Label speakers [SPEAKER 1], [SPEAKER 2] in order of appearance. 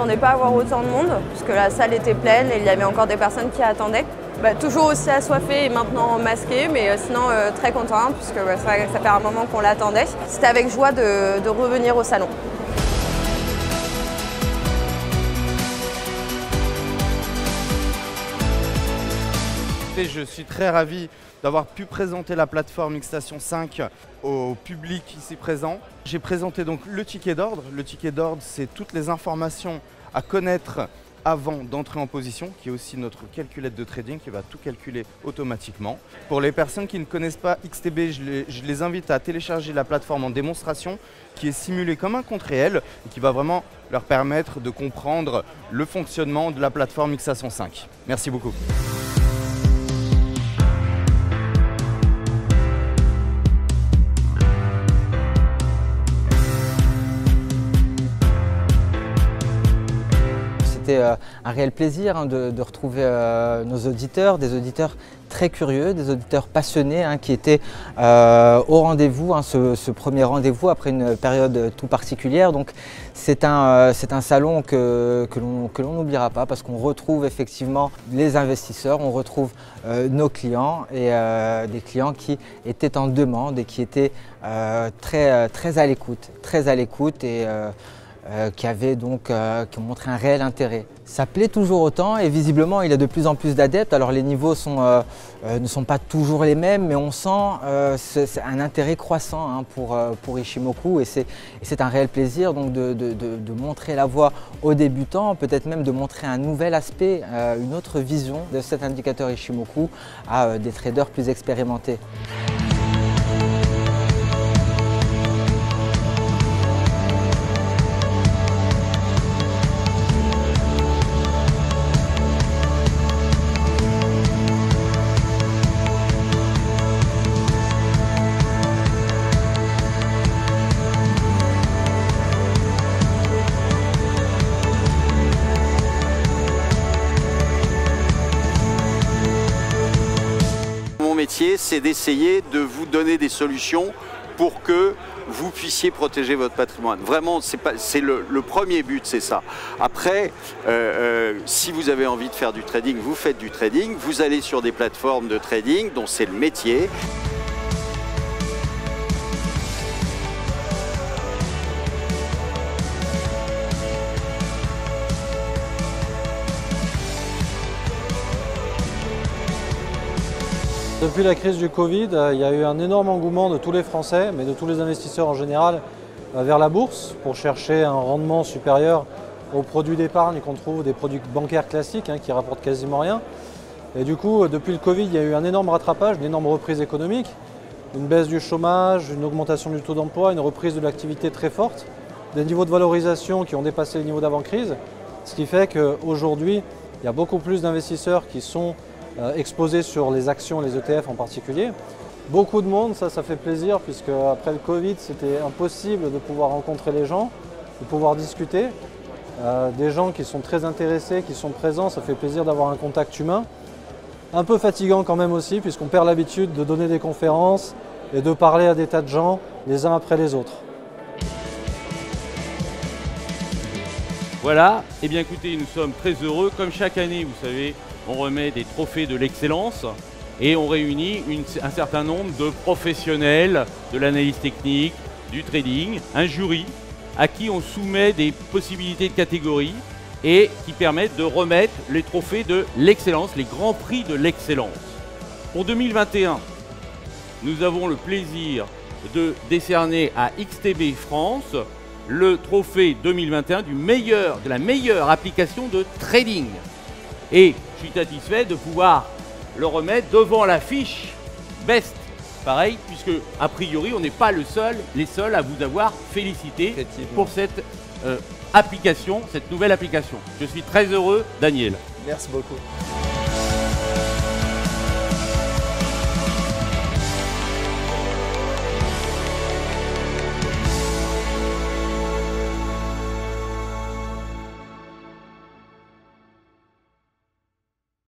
[SPEAKER 1] m'attendais pas à avoir autant de monde, puisque la salle était pleine et il y avait encore des personnes qui attendaient. Toujours aussi assoiffé et maintenant masqué, mais sinon très content, puisque ça fait un moment qu'on l'attendait. C'était avec joie de revenir au salon.
[SPEAKER 2] Je suis très ravi d'avoir pu présenter la plateforme X-Station 5 au public ici présent. J'ai présenté donc le ticket d'ordre. Le ticket d'ordre, c'est toutes les informations à connaître avant d'entrer en position, qui est aussi notre calculette de trading qui va tout calculer automatiquement. Pour les personnes qui ne connaissent pas XTB, je les invite à télécharger la plateforme en démonstration qui est simulée comme un compte réel et qui va vraiment leur permettre de comprendre le fonctionnement de la plateforme X-Station 5. Merci beaucoup.
[SPEAKER 3] C'était un réel plaisir de retrouver nos auditeurs, des auditeurs très curieux, des auditeurs passionnés qui étaient au rendez-vous, ce premier rendez-vous après une période tout particulière. Donc c'est un salon que l'on n'oubliera pas parce qu'on retrouve effectivement les investisseurs, on retrouve nos clients et des clients qui étaient en demande et qui étaient très à l'écoute et qui ont montré un réel intérêt. Ça plaît toujours autant et visiblement il y a de plus en plus d'adeptes. Alors les niveaux ne sont pas toujours les mêmes, mais on sent c'est un intérêt croissant pour Ishimoku et c'est un réel plaisir donc de montrer la voie aux débutants, peut-être même de montrer un nouvel aspect, une autre vision de cet indicateur Ishimoku à des traders plus expérimentés.
[SPEAKER 4] Mon métier, c'est d'essayer de vous donner des solutions pour que vous puissiez protéger votre patrimoine. Vraiment, c'est le premier but, c'est ça. Après, si vous avez envie de faire du trading, vous faites du trading, vous allez sur des plateformes de trading dont c'est le métier.
[SPEAKER 5] Depuis la crise du Covid, il y a eu un énorme engouement de tous les Français, mais de tous les investisseurs en général, vers la bourse pour chercher un rendement supérieur aux produits d'épargne qu'on trouve, des produits bancaires classiques qui rapportent quasiment rien. Et du coup, depuis le Covid, il y a eu un énorme rattrapage, une énorme reprise économique, une baisse du chômage, une augmentation du taux d'emploi, une reprise de l'activité très forte, des niveaux de valorisation qui ont dépassé les niveaux d'avant-crise, ce qui fait qu'aujourd'hui, il y a beaucoup plus d'investisseurs qui sont exposés sur les actions, les ETF en particulier. Beaucoup de monde, ça fait plaisir puisque après le Covid, c'était impossible de pouvoir rencontrer les gens, de pouvoir discuter. Des gens qui sont très intéressés, qui sont présents, ça fait plaisir d'avoir un contact humain. Un peu fatigant quand même aussi puisqu'on perd l'habitude de donner des conférences et de parler à des tas de gens les uns après les autres.
[SPEAKER 6] Voilà, et bien écoutez, nous sommes très heureux. Comme chaque année, vous savez, on remet des trophées de l'excellence et on réunit un certain nombre de professionnels de l'analyse technique, du trading, un jury à qui on soumet des possibilités de catégories et qui permettent de remettre les trophées de l'excellence, les grands prix de l'excellence. Pour 2021, nous avons le plaisir de décerner à XTB France le trophée 2021 de la meilleure application de trading. Et je suis satisfait de pouvoir le remettre devant la fiche Best. Pareil, puisque a priori, on n'est pas les seuls à vous avoir félicité pour cette application, cette nouvelle application. Je suis très heureux, Daniel.
[SPEAKER 7] Merci beaucoup.